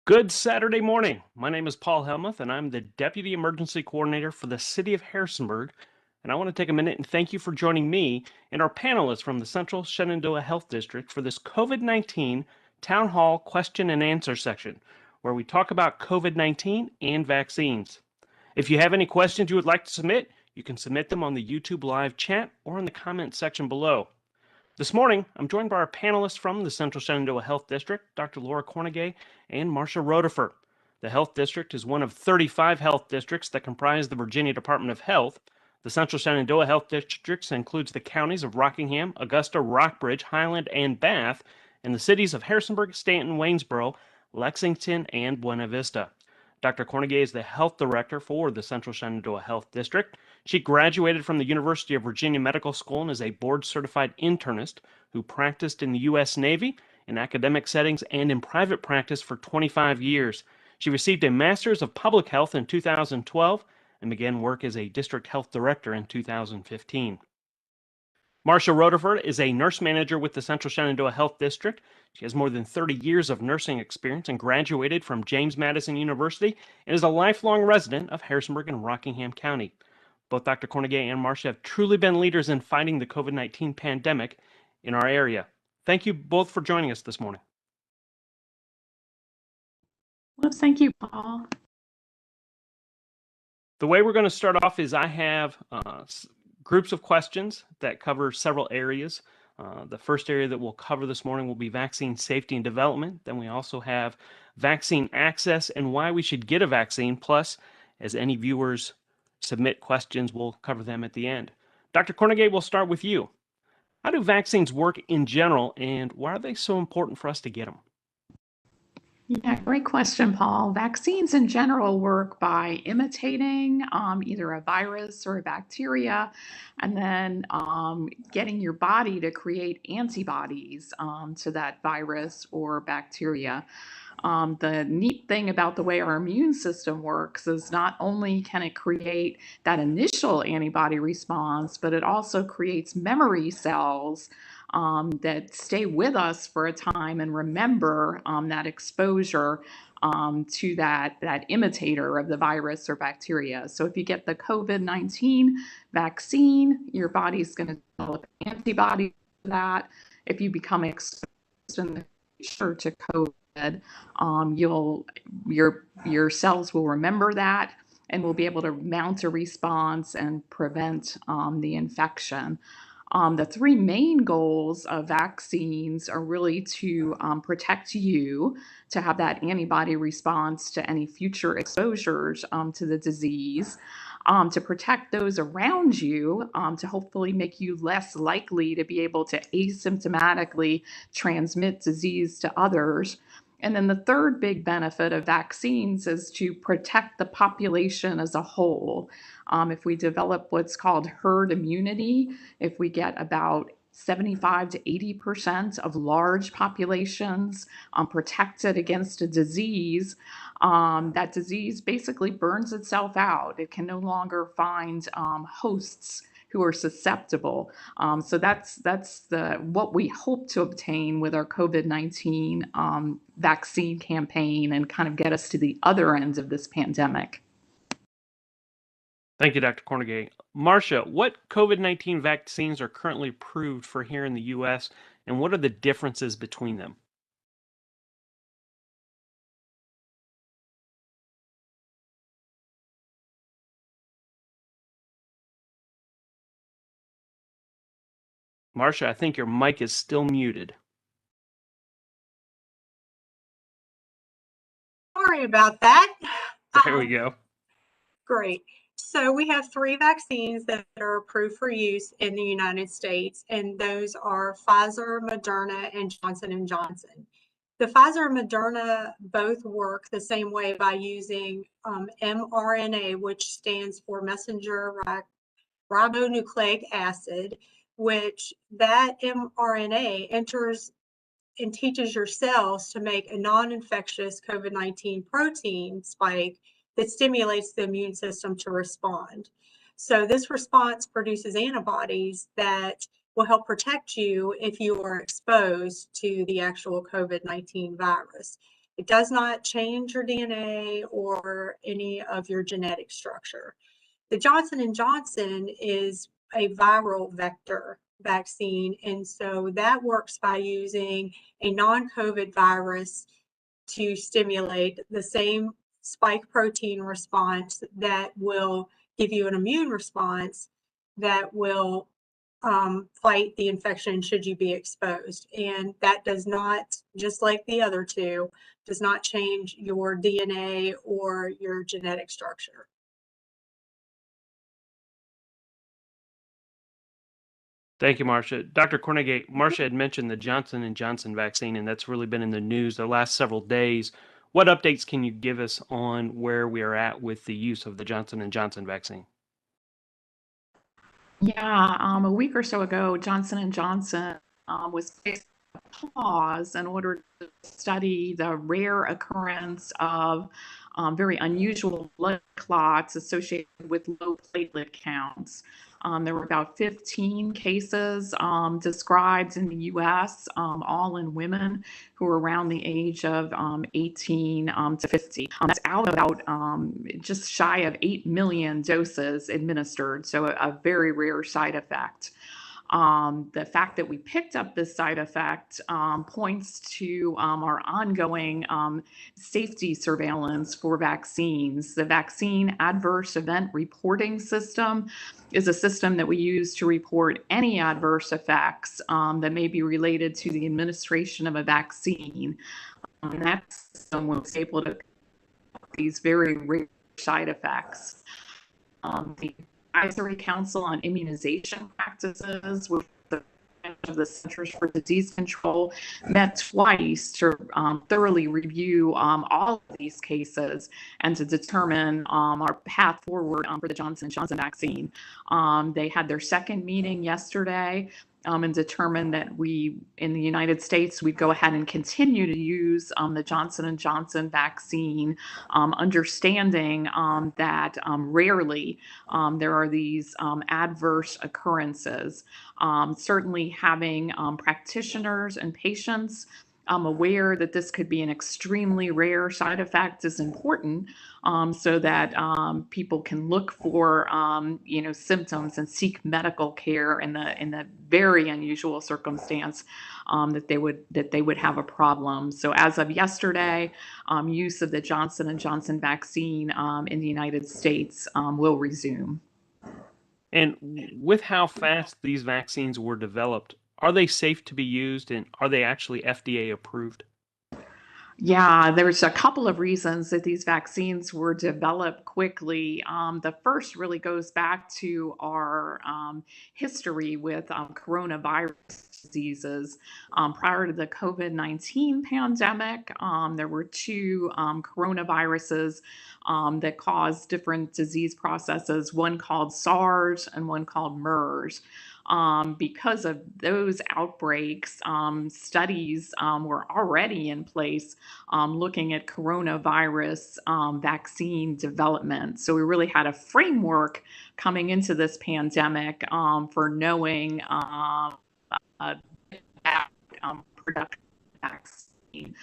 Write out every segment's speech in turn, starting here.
Good Saturday morning. My name is Paul Helmuth, and I'm the Deputy Emergency Coordinator for the City of Harrisonburg. And I want to take a minute and thank you for joining me and our panelists from the Central Shenandoah Health District for this COVID-19 Town Hall question and answer section, where we talk about COVID-19 and vaccines. If you have any questions you would like to submit, you can submit them on the YouTube live chat or in the comments section below. This morning, I'm joined by our panelists from the Central Shenandoah Health District, Dr. Kornegay and Marsha Rodeffer. The Health District is one of 35 health districts that comprise the Virginia Department of Health. The Central Shenandoah Health District includes the counties of Rockingham, Augusta, Rockbridge, Highland, and Bath, and the cities of Harrisonburg, Stanton, Waynesboro, Lexington, and Buena Vista. Dr. Kornegay is the health director for the Central Shenandoah Health District. She graduated from the University of Virginia Medical School and is a board-certified internist who practiced in the U.S. Navy, in academic settings, and in private practice for 25 years. She received a Master's of Public Health in 2012 and began work as a district health director in 2015. Marsha Rodeffer is a nurse manager with the Central Shenandoah Health District. She has more than 30 years of nursing experience and graduated from James Madison University and is a lifelong resident of Harrisonburg and Rockingham County. Both Dr. Kornegay and Marsha have truly been leaders in fighting the COVID-19 pandemic in our area. Thank you both for joining us this morning. Well, thank you, Paul. The way we're going to start off is I have groups of questions that cover several areas. The first area that we'll cover this morning will be vaccine safety and development. Then we also have vaccine access and why we should get a vaccine. Plus, as any viewers submit questions, we'll cover them at the end. Dr. Kornegay, we'll start with you. How do vaccines work in general, and why are they so important for us to get them? Yeah, great question, Paul. Vaccines in general work by imitating either a virus or a bacteria, and then getting your body to create antibodies to that virus or bacteria. The neat thing about the way our immune system works is not only can it create that initial antibody response, but it also creates memory cells that stay with us for a time and remember that exposure to that imitator of the virus or bacteria. So if you get the COVID-19 vaccine, your body's going to develop antibodies to that. If you become exposed in the future to COVID, your cells will remember that and will be able to mount a response and prevent the infection. The three main goals of vaccines are really to protect you, to have that antibody response to any future exposures to the disease, to protect those around you, to hopefully make you less likely to be able to asymptomatically transmit disease to others. And then the third big benefit of vaccines is to protect the population as a whole. If we develop what's called herd immunity, if we get about 75 to 80% of large populations protected against a disease, that disease basically burns itself out. It can no longer find hosts who are susceptible. So that's what we hope to obtain with our COVID-19 vaccine campaign and kind of get us to the other end of this pandemic. Thank you, Dr. Kornegay. Marsha, what COVID-19 vaccines are currently approved for here in the U.S., and what are the differences between them? Marsha, I think your mic is still muted. Sorry about that. There we go. Great. So we have three vaccines that are approved for use in the United States, and those are Pfizer, Moderna, and Johnson & Johnson. The Pfizer and Moderna both work the same way by using mRNA, which stands for messenger ribonucleic acid, which that mRNA enters and teaches your cells to make a non-infectious COVID-19 protein spike that stimulates the immune system to respond. So this response produces antibodies that will help protect you if you are exposed to the actual COVID-19 virus. It does not change your DNA or any of your genetic structure. The Johnson & Johnson is a viral vector vaccine, and so that works by using a non-COVID virus to stimulate the same spike protein response that will give you an immune response that will fight the infection should you be exposed. And that does not, just like the other two, does not change your DNA or your genetic structure. Thank you, Marsha. Dr. Kornegay, Marsha had mentioned the Johnson & Johnson vaccine, and that's really been in the news the last several days. What updates can you give us on where we are at with the use of the Johnson & Johnson vaccine? Yeah, a week or so ago, Johnson & Johnson was placed on pause in order to study the rare occurrence of very unusual blood clots associated with low platelet counts. There were about 15 cases described in the US, all in women who were around the age of 18 to 50. That's out of about just shy of 8 million doses administered, so a very rare side effect. The fact that we picked up this side effect points to our ongoing safety surveillance for vaccines. The vaccine adverse event reporting system is a system that we use to report any adverse effects that may be related to the administration of a vaccine. And that system was able to these very rare side effects. The Advisory Council on Immunization Practices with the Centers for Disease Control met twice to thoroughly review all of these cases and to determine our path forward for the Johnson & Johnson vaccine. They had their second meeting yesterday and determined that we, in the United States, we'd go ahead and continue to use the Johnson & Johnson vaccine, understanding that rarely there are these adverse occurrences. Certainly having practitioners and patients aware that this could be an extremely rare side effect is important, so that people can look for symptoms and seek medical care in the very unusual circumstance that they would have a problem. So as of yesterday, use of the Johnson & Johnson vaccine in the United States will resume. And with how fast these vaccines were developed, are they safe to be used, and are they actually FDA approved? Yeah, there's a couple of reasons that these vaccines were developed quickly. The first really goes back to our history with coronavirus diseases. Prior to the COVID-19 pandemic, there were two coronaviruses that caused different disease processes, one called SARS and one called MERS. Because of those outbreaks, studies were already in place looking at coronavirus vaccine development. So we really had a framework coming into this pandemic for knowing production vaccine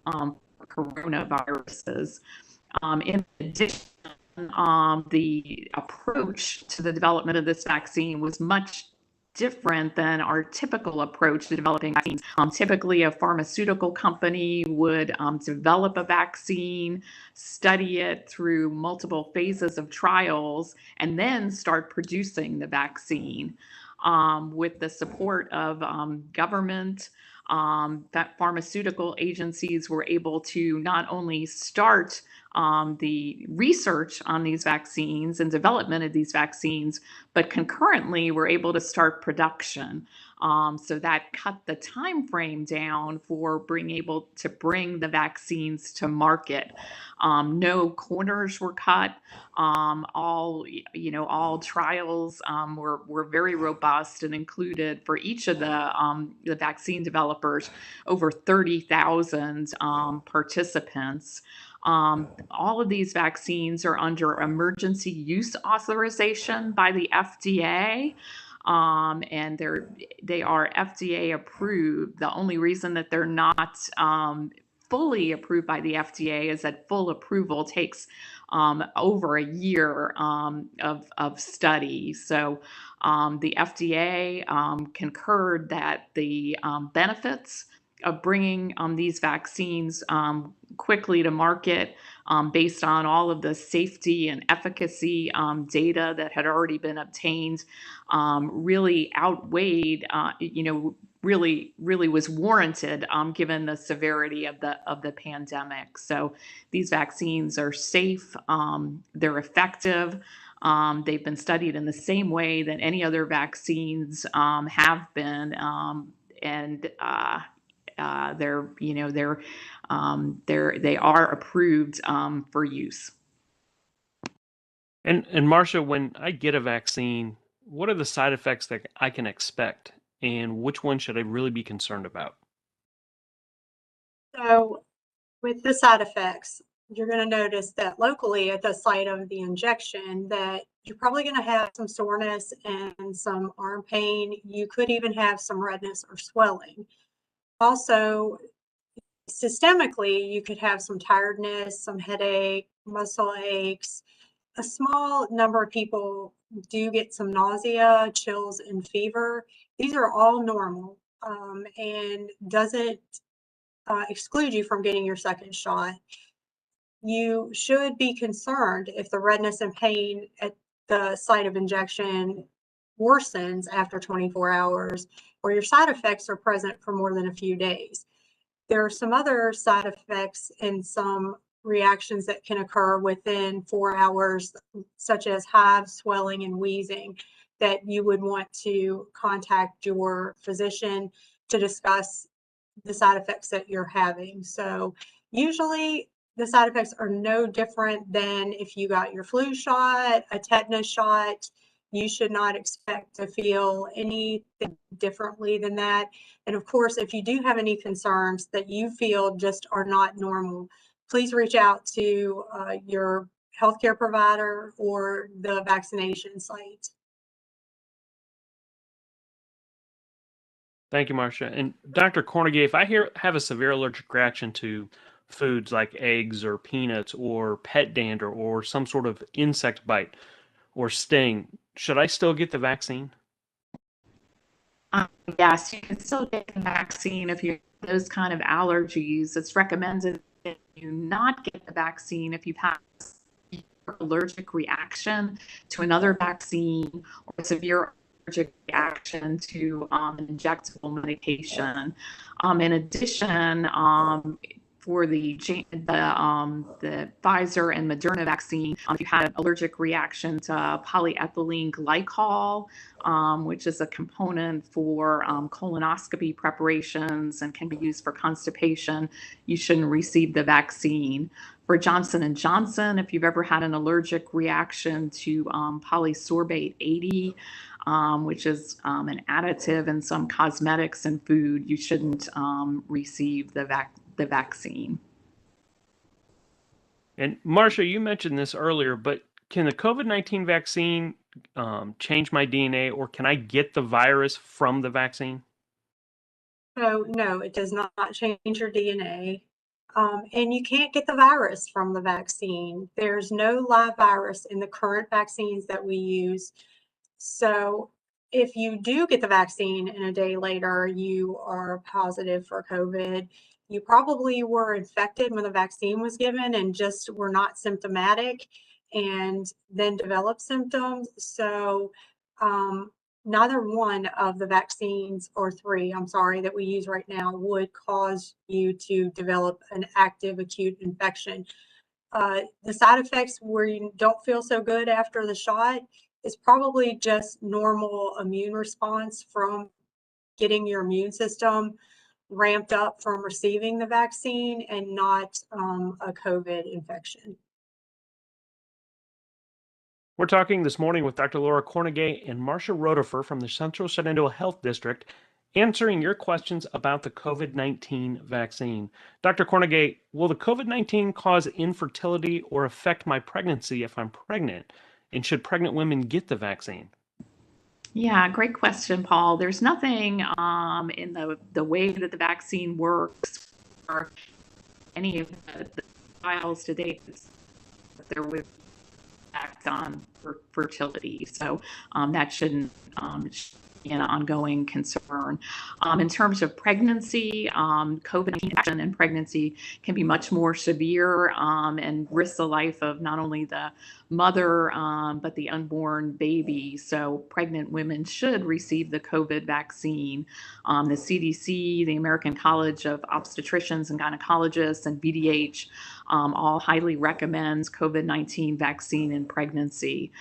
for coronaviruses. In addition, the approach to the development of this vaccine was much different than our typical approach to developing vaccines. Typically, a pharmaceutical company would develop a vaccine, study it through multiple phases of trials, and then start producing the vaccine. With the support of government, that pharmaceutical agencies were able to not only start the research on these vaccines and development of these vaccines, but concurrently we're able to start production. So that cut the time frame down for being able to bring the vaccines to market. No corners were cut. All trials were very robust and included for each of the vaccine developers over 30,000 participants. All of these vaccines are under emergency use authorization by the FDA. And they are FDA approved. The only reason that they're not fully approved by the FDA is that full approval takes over a year of study. So the FDA concurred that the benefits of bringing these vaccines quickly to market based on all of the safety and efficacy data that had already been obtained really outweighed, really was warranted given the severity of the pandemic. So these vaccines are safe, they're effective. They've been studied in the same way that any other vaccines have been, and they are approved for use. And Marsha, when I get a vaccine, what are the side effects that I can expect, and which one should I really be concerned about? So with the side effects, you're going to notice that locally at the site of the injection that you're probably going to have some soreness and some arm pain. You could even have some redness or swelling. Also, systemically, you could have some tiredness, some headache, muscle aches. A small number of people do get some nausea, chills, and fever. These are all normal and doesn't exclude you from getting your second shot. You should be concerned if the redness and pain at the site of injection worsens after 24 hours or your side effects are present for more than a few days. There are some other side effects and some reactions that can occur within 4 hours, such as hives, swelling, and wheezing, that you would want to contact your physician to discuss the side effects that you're having. So usually the side effects are no different than if you got your flu shot, a tetanus shot. You should not expect to feel anything differently than that. And of course, if you do have any concerns that you feel just are not normal, please reach out to your healthcare provider or the vaccination site. Thank you, Marsha. And Dr. Kornegay, if I have a severe allergic reaction to foods like eggs or peanuts or pet dander or some sort of insect bite or sting, should I still get the vaccine? Yes, you can still get the vaccine if you have those kind of allergies. It's recommended that you not get the vaccine if you've had a allergic reaction to another vaccine or a severe allergic reaction to an injectable medication. In addition, for the Pfizer and Moderna vaccine, if you had an allergic reaction to polyethylene glycol, which is a component for colonoscopy preparations and can be used for constipation, you shouldn't receive the vaccine. For Johnson & Johnson, if you've ever had an allergic reaction to polysorbate 80, which is an additive in some cosmetics and food, you shouldn't receive the vaccine. And Marsha, you mentioned this earlier, but can the COVID-19 vaccine change my DNA, or can I get the virus from the vaccine? So no, it does not change your DNA. And you can't get the virus from the vaccine. There's no live virus in the current vaccines that we use. So if you do get the vaccine and a day later you are positive for COVID, you probably were infected when the vaccine was given and just were not symptomatic and then developed symptoms. So neither one of the vaccines, or three, I'm sorry, that we use right now would cause you to develop an active acute infection. The side effects where you don't feel so good after the shot is probably just normal immune response from getting your immune system ramped up from receiving the vaccine and not a COVID infection. We're talking this morning with Dr. Laura Kornegay and Marsha Rodeffer from the Central Shenandoah Health District, answering your questions about the COVID-19 vaccine. Dr. Kornegay, will the COVID-19 cause infertility or affect my pregnancy if I'm pregnant? And should pregnant women get the vaccine? Yeah, great question, Paul. There's nothing in the way that the vaccine works for any of the trials to date, there was impact on fertility. So that shouldn't be an ongoing concern. In terms of pregnancy, COVID-19 infection in pregnancy can be much more severe and risk the life of not only the mother, but the unborn baby. So pregnant women should receive the COVID vaccine. The CDC, the American College of Obstetricians and Gynecologists, and BDH all highly recommends COVID-19 vaccine in pregnancy.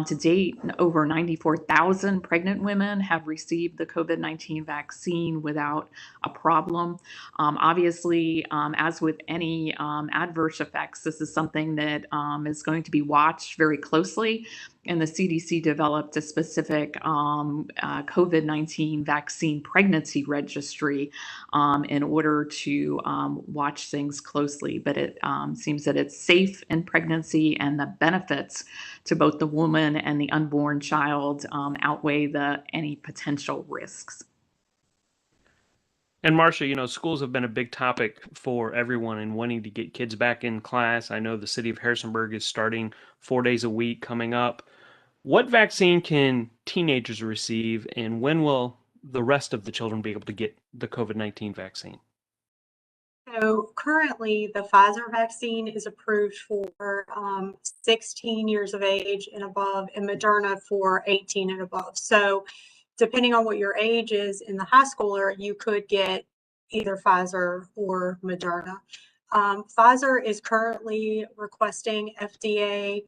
To date, over 94,000 pregnant women have received the COVID-19 vaccine without a problem. Obviously, as with any adverse effects, this is something that is going to be watched very closely. And the CDC developed a specific COVID-19 vaccine pregnancy registry in order to watch things closely. But it seems that it's safe in pregnancy, and the benefits to both the woman and the unborn child outweigh any potential risks. And Marsha, schools have been a big topic for everyone in wanting to get kids back in class. I know the city of Harrisonburg is starting 4 days a week coming up. What vaccine can teenagers receive, and when will the rest of the children be able to get the COVID-19 vaccine? So currently, the Pfizer vaccine is approved for 16 years of age and above, and Moderna for 18 and above. So depending on what your age is in the high schooler, you could get either Pfizer or Moderna. Pfizer is currently requesting FDA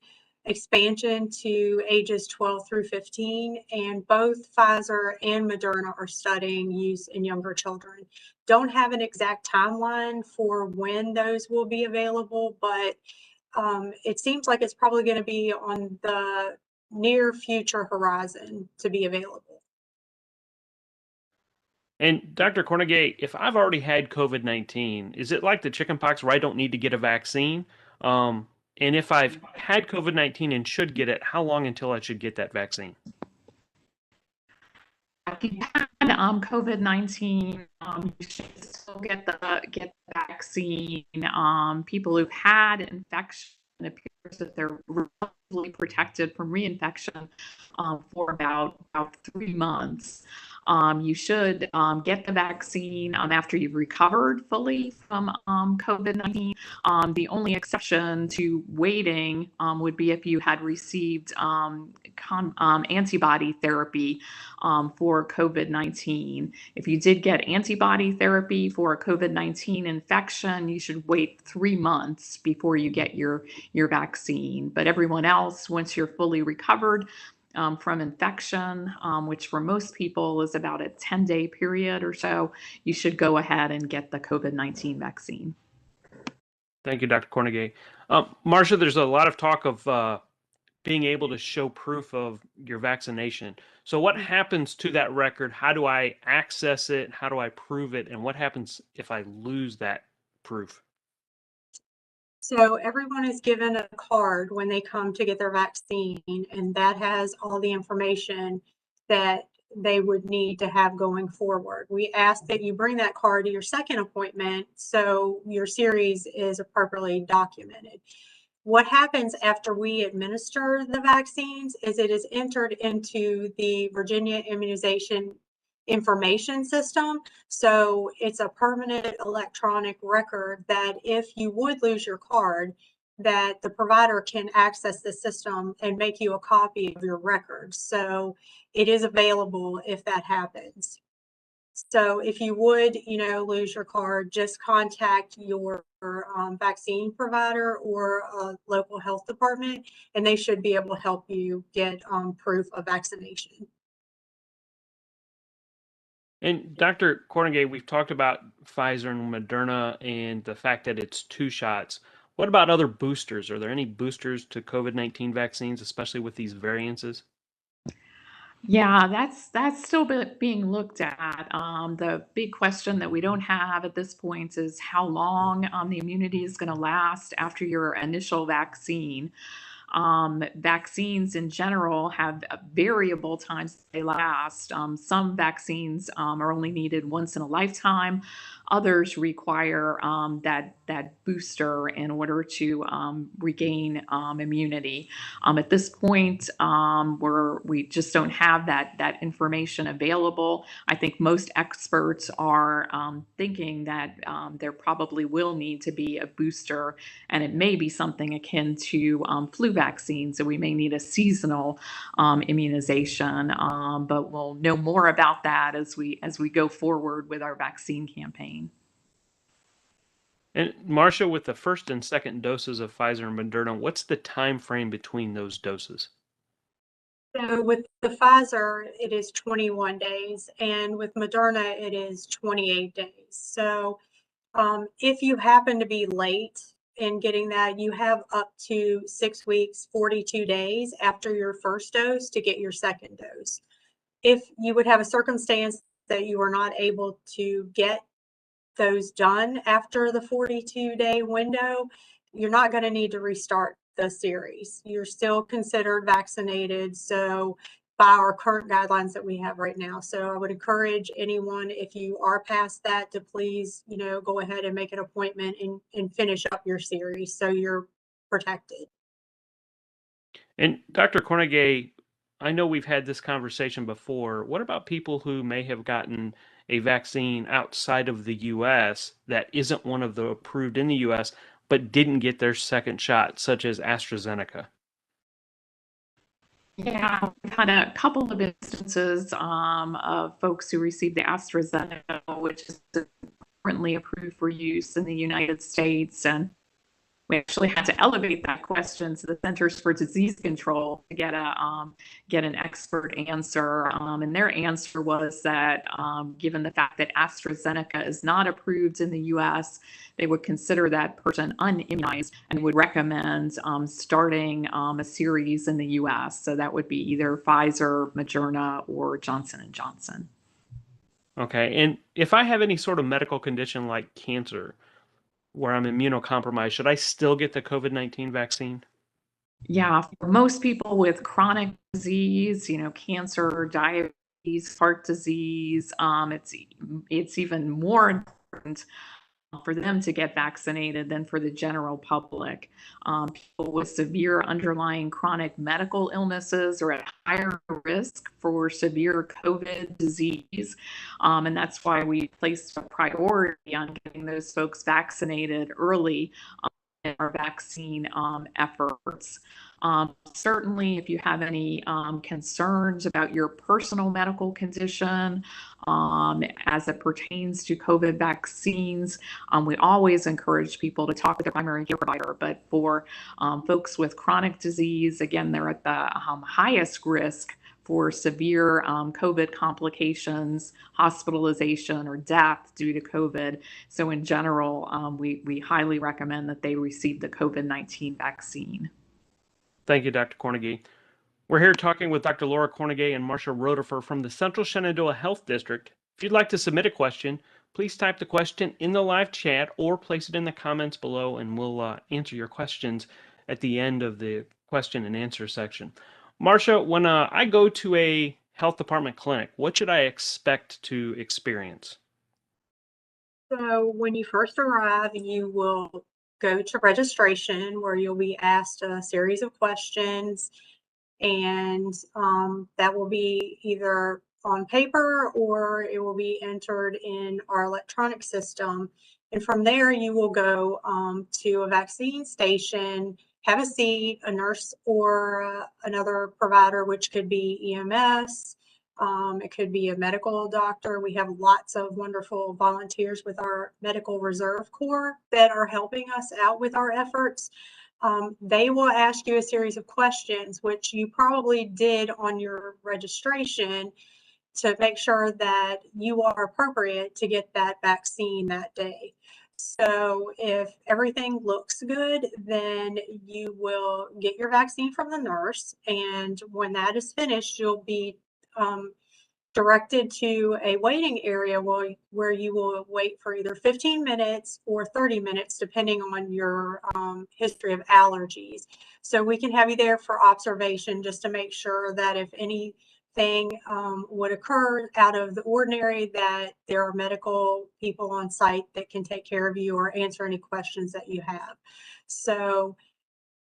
expansion to ages 12 through 15, and both Pfizer and Moderna are studying use in younger children. Don't have an exact timeline for when those will be available, but it seems like it's probably going to be on the near future horizon to be available. And Dr. Kornegay, if I've already had COVID-19, is it like the chickenpox where I don't need to get a vaccine? And if I've had COVID-19 and should get it, how long until I should get that vaccine? If you had COVID-19, you should still get the vaccine. People who've had infection, it appears that they're relatively protected from reinfection for about 3 months. You should get the vaccine after you've recovered fully from COVID-19. The only exception to waiting would be if you had received antibody therapy for COVID-19. If you did get antibody therapy for a COVID-19 infection, you should wait 3 months before you get your vaccine. But everyone else, once you're fully recovered from infection, which for most people is about a 10-day period or so, you should go ahead and get the COVID-19 vaccine. Thank you, Dr. Kornegay. Marsha, there's a lot of talk of being able to show proof of your vaccination. So what happens to that record? How do I access it? How do I prove it? And what happens if I lose that proof? So everyone is given a card when they come to get their vaccine, and that has all the information that they would need to have going forward. We ask that you bring that card to your second appointment so your series is appropriately documented. What happens after we administer the vaccines is it is entered into the Virginia Immunization Information System. So it's a permanent electronic record that if you would lose your card, that the provider can access the system and make you a copy of your record. So it is available if that happens. So if you would, lose your card, just contact your vaccine provider or a local health department, and they should be able to help you get proof of vaccination. And Dr. Kornegay, we've talked about Pfizer and Moderna and the fact that it's 2 shots. What about other boosters? Are there any boosters to COVID-19 vaccines, especially with these variances? Yeah, that's still being looked at. The big question that we don't have at this point is how long the immunity is going to last after your initial vaccine. Vaccines in general have variable times they last. Some vaccines are only needed once in a lifetime. Others require that that booster in order to regain immunity. At this point, we just don't have that information available. I think most experts are thinking that there probably will need to be a booster, and it may be something akin to flu vaccine. So we may need a seasonal immunization, but we'll know more about that as we go forward with our vaccine campaign. And Marsha, with the first and second doses of Pfizer and Moderna, what's the time frame between those doses? So with the Pfizer, it is 21 days, and with Moderna, it is 28 days. So if you happen to be late in getting that, you have up to 6 weeks, 42 days after your first dose to get your second dose. If you would have a circumstance that you are not able to get those done after the 42-day window, you're not going to need to restart the series. You're still considered vaccinated, so by our current guidelines that we have right now. So I would encourage anyone, if you are past that, to please, go ahead and make an appointment and finish up your series so you're protected. And Dr. Kornegay, I know we've had this conversation before. What about people who may have gotten a vaccine outside of the U.S. that isn't one of the approved in the U.S., but didn't get their second shot, such as AstraZeneca? Yeah, we've had a couple of instances of folks who received the AstraZeneca, which is currently approved for use in the United States. And we actually had to elevate that question to the Centers for Disease Control to get an expert answer. And their answer was that given the fact that AstraZeneca is not approved in the U.S., they would consider that person unimmunized and would recommend starting a series in the U.S. So that would be either Pfizer, Moderna, or Johnson & Johnson. Okay. And if I have any sort of medical condition like cancer, where I'm immunocompromised, should I still get the COVID-19 vaccine? Yeah, for most people with chronic disease, cancer, diabetes, heart disease, it's even more important for them to get vaccinated than for the general public. People with severe underlying chronic medical illnesses are at higher risk for severe COVID disease. And that's why we placed a priority on getting those folks vaccinated early in our vaccine efforts. Certainly, if you have any concerns about your personal medical condition as it pertains to COVID vaccines, we always encourage people to talk with their primary care provider. But for folks with chronic disease, again, they're at the highest risk for severe COVID complications, hospitalization, or death due to COVID. So in general, we highly recommend that they receive the COVID-19 vaccine. Thank you, Dr. Kornegay. We're here talking with Dr. Laura Kornegay and Marsha Rodeffer from the Central Shenandoah Health District. If you'd like to submit a question, please type the question in the live chat or place it in the comments below, and we'll answer your questions at the end of the question and answer section. Marsha, when I go to a health department clinic, what should I expect to experience? So when you first arrive, you will go to registration, where you'll be asked a series of questions, and that will be either on paper or it will be entered in our electronic system. And from there, you will go to a vaccine station, have a seat, a nurse or another provider, which could be EMS. It could be a medical doctor. We have lots of wonderful volunteers with our Medical Reserve Corps that are helping us out with our efforts. They will ask you a series of questions, which you probably did on your registration, to make sure that you are appropriate to get that vaccine that day. So if everything looks good, then you will get your vaccine from the nurse. And when that is finished, you'll be directed to a waiting area where you will wait for either 15 minutes or 30 minutes, depending on your history of allergies. So we can have you there for observation, just to make sure that if any thing would occur out of the ordinary, that there are medical people on site that can take care of you or answer any questions that you have. So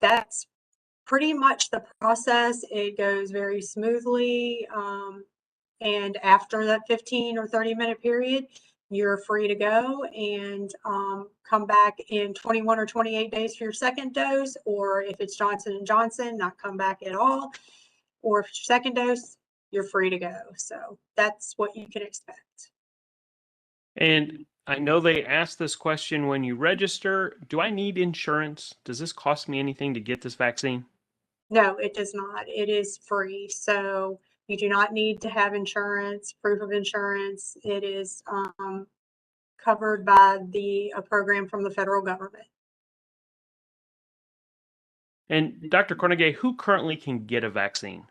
that's pretty much the process. It goes very smoothly. And after that 15 or 30-minute period, you're free to go and come back in 21 or 28 days for your second dose, or if it's Johnson & Johnson, not come back at all, or if it's your second dose, you're free to go. So that's what you can expect. And I know they asked this question when you register. Do I need insurance? Does this cost me anything to get this vaccine? No, it does not. It is free. So you do not need to have insurance, proof of insurance. It is covered by a program from the federal government. And Dr. Kornegay, who currently can get a vaccine?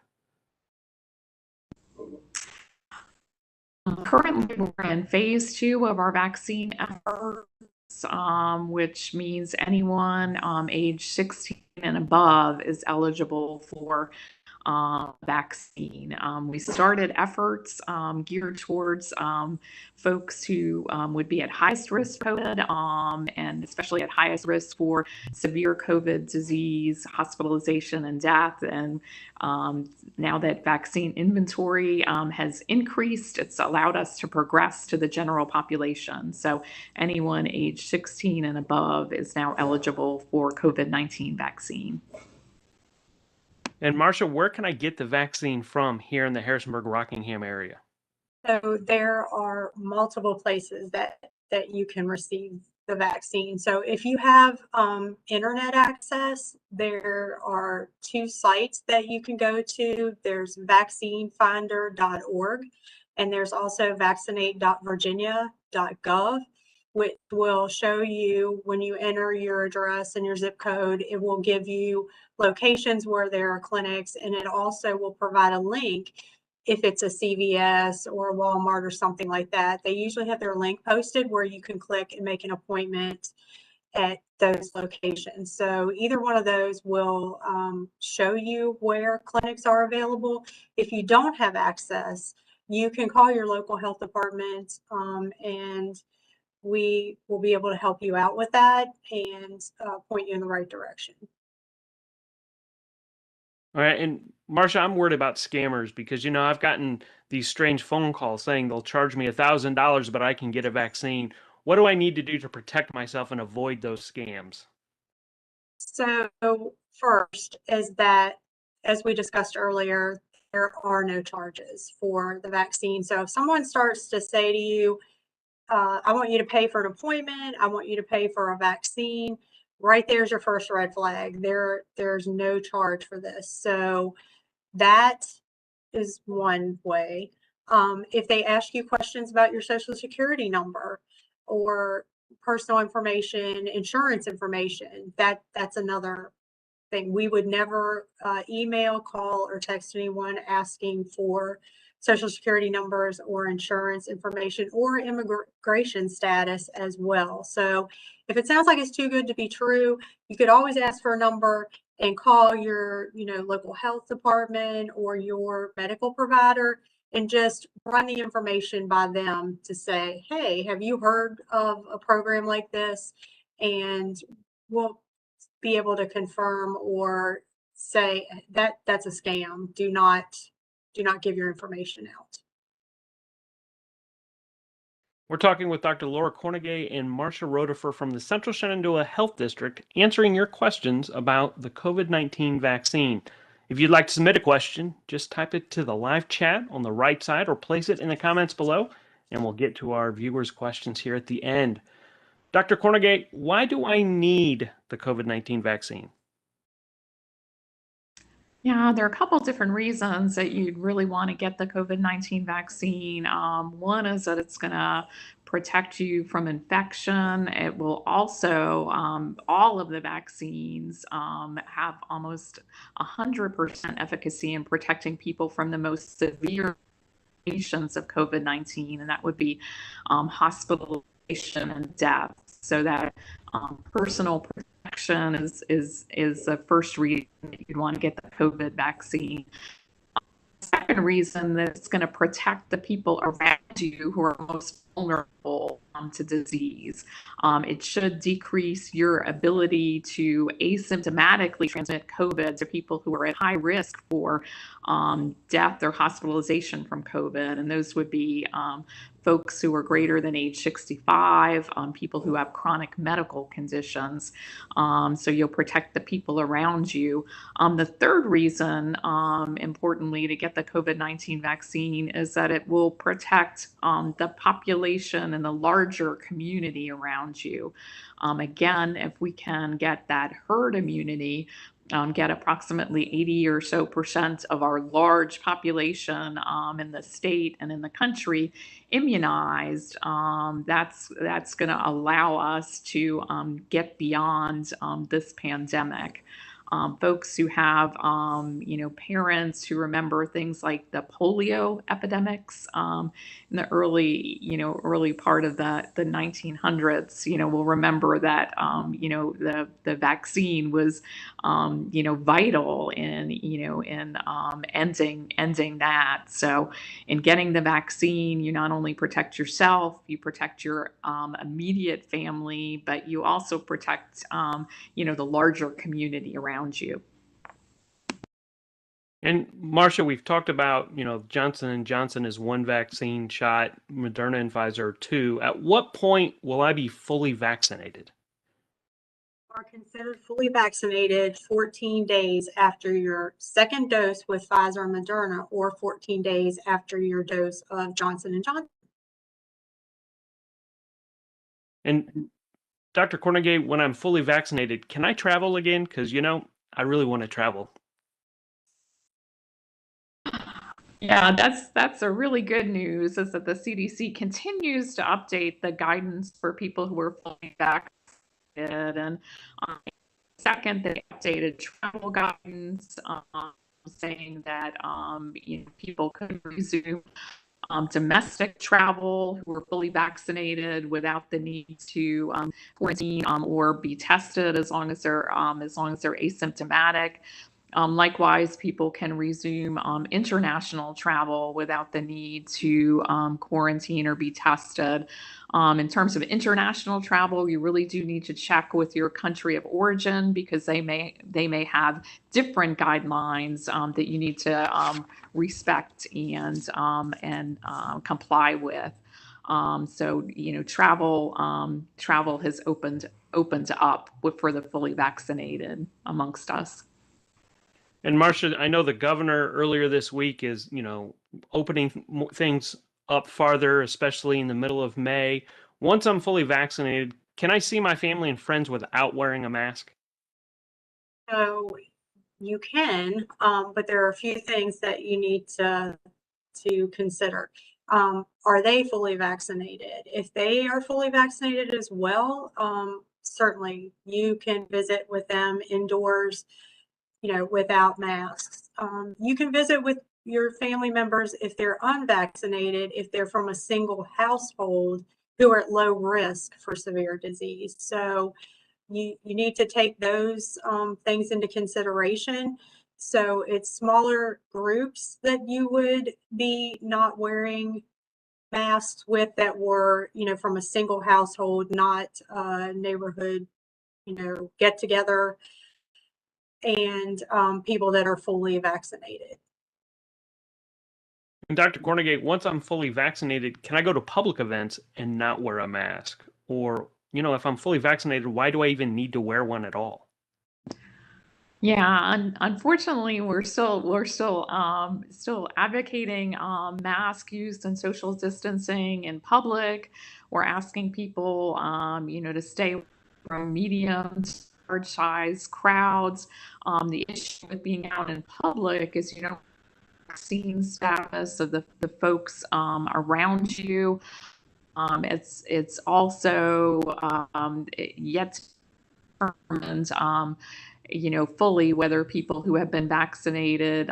Currently, we're in phase 2 of our vaccine efforts, which means anyone age 16 and above is eligible for vaccine. We started efforts geared towards folks who would be at highest risk for COVID, and especially at highest risk for severe COVID disease, hospitalization, and death. And now that vaccine inventory has increased, it's allowed us to progress to the general population. So anyone age 16 and above is now eligible for COVID-19 vaccine. And Marsha, where can I get the vaccine from here in the Harrisonburg-Rockingham area? So there are multiple places that you can receive the vaccine. So if you have internet access, there are 2 sites that you can go to. There's vaccinefinder.org, and there's also vaccinate.virginia.gov, which will show you, when you enter your address and your zip code, it will give you locations where there are clinics, and it also will provide a link if it's a CVS or a Walmart or something like that. They usually have their link posted where you can click and make an appointment at those locations. So either one of those will show you where clinics are available. If you don't have access, you can call your local health department, and we will be able to help you out with that and point you in the right direction. All right. And Marsha, I'm worried about scammers because, I've gotten these strange phone calls saying they'll charge me $1,000, but I can get a vaccine. What do I need to do to protect myself and avoid those scams? So first is that, as we discussed earlier, there are no charges for the vaccine. So if someone starts to say to you, I want you to pay for an appointment, I want you to pay for a vaccine, right there's your first red flag. There's no charge for this. So that is one way. If they ask you questions about your Social Security number or personal information, insurance information, that's another thing. We would never email, call, or text anyone asking for Social Security numbers or insurance information or immigration status as well. So if it sounds like it's too good to be true, you could always ask for a number and call your local health department or your medical provider and just run the information by them to say, hey, have you heard of a program like this? And we'll be able to confirm or say that that's a scam. Do not give your information out. We're talking with Dr. Laura Kornegay and Marsha Rodeffer from the Central Shenandoah Health District, answering your questions about the COVID-19 vaccine. If you'd like to submit a question, just type it to the live chat on the right side or place it in the comments below, and we'll get to our viewers' questions here at the end. Dr. Kornegay, why do I need the COVID-19 vaccine? Yeah, there are a couple different reasons that you'd really want to get the COVID-19 vaccine. One is that it's going to protect you from infection. It will also, all of the vaccines have almost 100% efficacy in protecting people from the most severe patients of COVID-19, and that would be hospitalization and death. So that personal protection is the first reason that you'd want to get the COVID vaccine. second reason that it's going to protect the people around you who are most vulnerable to disease. It should decrease your ability to asymptomatically transmit COVID to people who are at high risk for death or hospitalization from COVID. And those would be folks who are greater than age 65, people who have chronic medical conditions. So you'll protect the people around you. The third reason, importantly, to get the COVID-19 vaccine is that it will protect the population and the larger community around you. Again, if we can get that herd immunity, get approximately 80 or so % of our large population in the state and in the country immunized, that's going to allow us to get beyond this pandemic. Folks who have, parents who remember things like the polio epidemics in the early part of the 1900s, will remember that, the vaccine was, vital in ending that. So in getting the vaccine, you not only protect yourself, you protect your immediate family, but you also protect, the larger community around you. And Marsha, we've talked about, Johnson & Johnson is one vaccine shot, Moderna and Pfizer are two. At what point will I be fully vaccinated? Are considered fully vaccinated 14 days after your second dose with Pfizer and Moderna, or 14 days after your dose of Johnson & Johnson. And Dr. Kornegay, when I'm fully vaccinated, can I travel again? Because, I really want to travel. Yeah, that's a really good news, is that the CDC continues to update the guidance for people who are fully vaccinated. And second, they updated travel guidance, saying that people could resume domestic travel who are fully vaccinated without the need to quarantine or be tested, as long as they're asymptomatic. Likewise, people can resume international travel without the need to quarantine or be tested. In terms of international travel, you really do need to check with your country of origin, because they may have different guidelines that you need to respect and comply with. So travel has opened up for the fully vaccinated amongst us. And Marsha, I know the governor earlier this week is, opening things up farther, especially in the middle of May. Once I'm fully vaccinated, can I see my family and friends without wearing a mask? So you can, but there are a few things that you need to consider. Are they fully vaccinated? If they are fully vaccinated as well, certainly you can visit with them indoors, without masks. You can visit with your family members if they're unvaccinated, if they're from a single household who are at low risk for severe disease. So you need to take those things into consideration. So it's smaller groups that you would be not wearing masks with, that were, from a single household, not a neighborhood, get together, and people that are fully vaccinated. And Dr. Cornegate, once I'm fully vaccinated, can I go to public events and not wear a mask? Or, if I'm fully vaccinated, why do I even need to wear one at all? Yeah, unfortunately, we're still advocating mask use and social distancing in public. We're asking people, to stay from medium to large size crowds. The issue with being out in public is, vaccine status of the folks around you. It's also yet determined fully whether people who have been vaccinated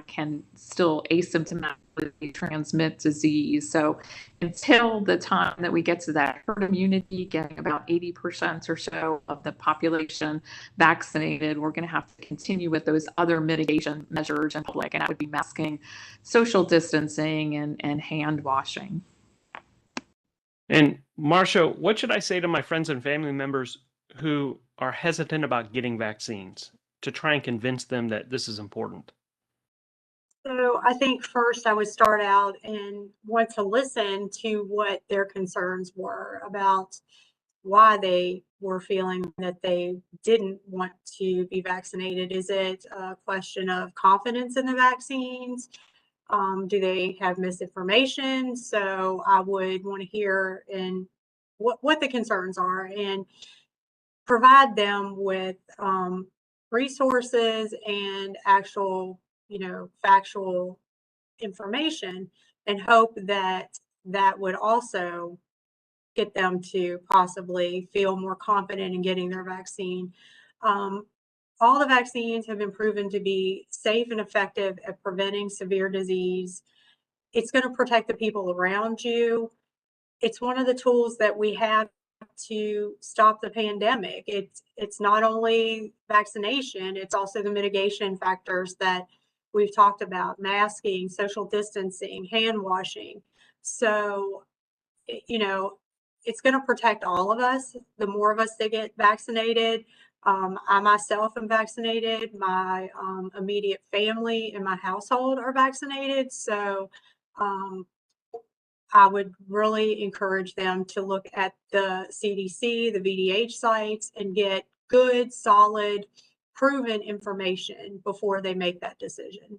can still asymptomatically transmit disease. So until the time that we get to that herd immunity, getting about 80% or so of the population vaccinated, we're going to have to continue with those other mitigation measures in public, and that would be masking, social distancing, and hand washing. And Marsha, what should I say to my friends and family members who are hesitant about getting vaccines to try and convince them that this is important? So I think first I would start out and want to listen to what their concerns were about why they were feeling that they didn't want to be vaccinated. Is it a question of confidence in the vaccines? Do they have misinformation? So I would want to hear and what the concerns are and provide them with resources and actual, factual information, and hope that that would also get them to possibly feel more confident in getting their vaccine. Um, all the vaccines have been proven to be safe and effective at preventing severe disease. It's going to protect the people around you. It's one of the tools that we have to stop the pandemic. It's not only vaccination, it's also the mitigation factors that we've talked about: masking, social distancing, hand washing. So, it's going to protect all of us. The more of us that get vaccinated, I myself am vaccinated. My immediate family and my household are vaccinated. So I would really encourage them to look at the CDC, the VDH sites, and get good, solid, proven information before they make that decision.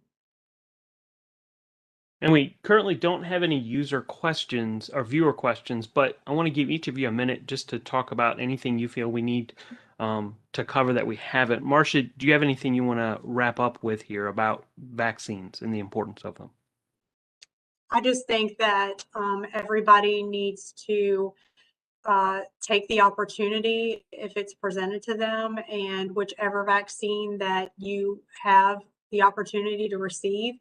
And we currently don't have any user questions or viewer questions, but I want to give each of you a minute just to talk about anything you feel we need to cover that we haven't. Marsha, do you have anything you want to wrap up with here about vaccines and the importance of them? I just think that everybody needs to take the opportunity if it's presented to them, and whichever vaccine that you have the opportunity to receive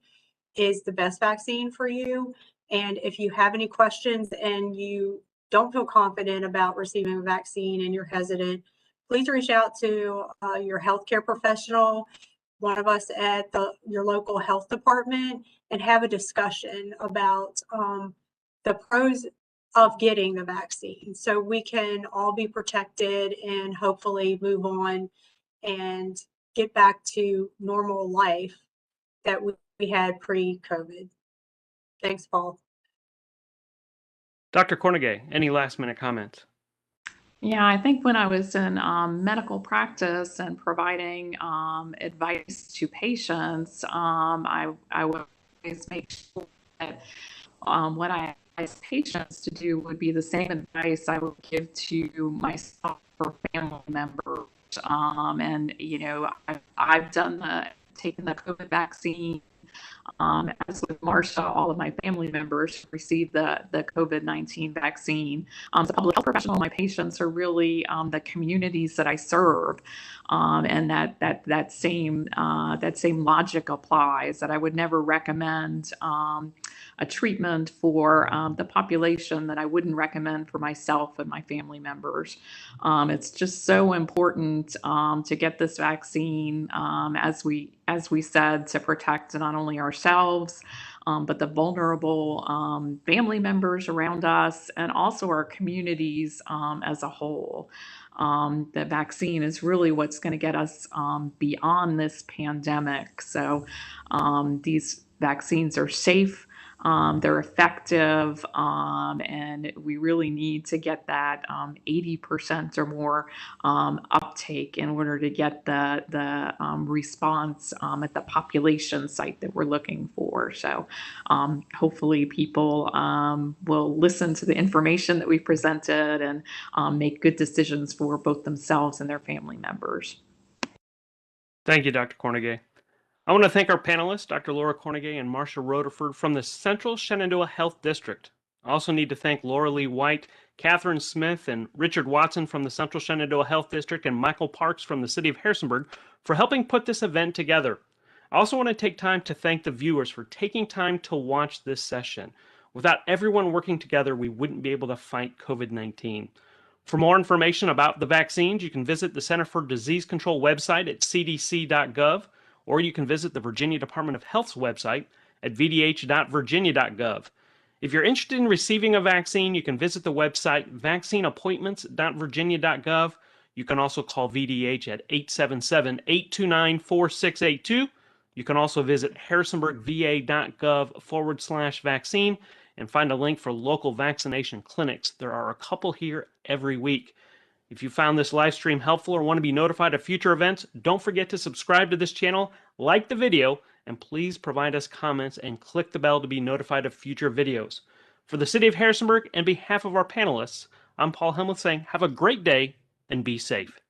is the best vaccine for you. And if you have any questions and you don't feel confident about receiving a vaccine and you're hesitant, please reach out to your healthcare professional, one of us at your local health department, and have a discussion about the pros of getting the vaccine so we can all be protected and hopefully move on and get back to normal life that we had pre-COVID. Thanks, Paul. Dr. Kornegay, any last minute comments? Yeah, I think when I was in medical practice and providing advice to patients, I would always make sure that what I advise patients to do would be the same advice I would give to myself or family members. And I've taken the COVID vaccine. As with Marsha, all of my family members received the COVID-19 vaccine. As a public health professional, my patients are really the communities that I serve, and that same logic applies. That I would never recommend a treatment for the population that I wouldn't recommend for myself and my family members. It's just so important to get this vaccine, as we said, to protect not only ourselves, but the vulnerable family members around us, and also our communities as a whole. The vaccine is really what's going to get us beyond this pandemic. So these vaccines are safe. They're effective, and we really need to get that 80% or more uptake in order to get the response at the population site that we're looking for. So hopefully people will listen to the information that we presented and make good decisions for both themselves and their family members. Thank you, Dr. Kornegay. I want to thank our panelists, Dr. Laura Kornegay and Marsha Rodeffer from the Central Shenandoah Health District. I also need to thank Laura Lee White, Catherine Smith, and Richard Watson from the Central Shenandoah Health District, and Michael Parks from the City of Harrisonburg for helping put this event together. I also want to take time to thank the viewers for taking time to watch this session. Without everyone working together, we wouldn't be able to fight COVID-19. For more information about the vaccines, you can visit the Center for Disease Control website at cdc.gov, or you can visit the Virginia Department of Health's website at vdh.virginia.gov. If you're interested in receiving a vaccine, you can visit the website vaccineappointments.virginia.gov. You can also call VDH at 877-829-4682. You can also visit harrisonburgva.gov/vaccine and find a link for local vaccination clinics. There are a couple here every week. If you found this live stream helpful or want to be notified of future events, don't forget to subscribe to this channel, like the video, and please provide us comments and click the bell to be notified of future videos. For the City of Harrisonburg and behalf of our panelists, I'm Paul Helmuth saying have a great day and be safe.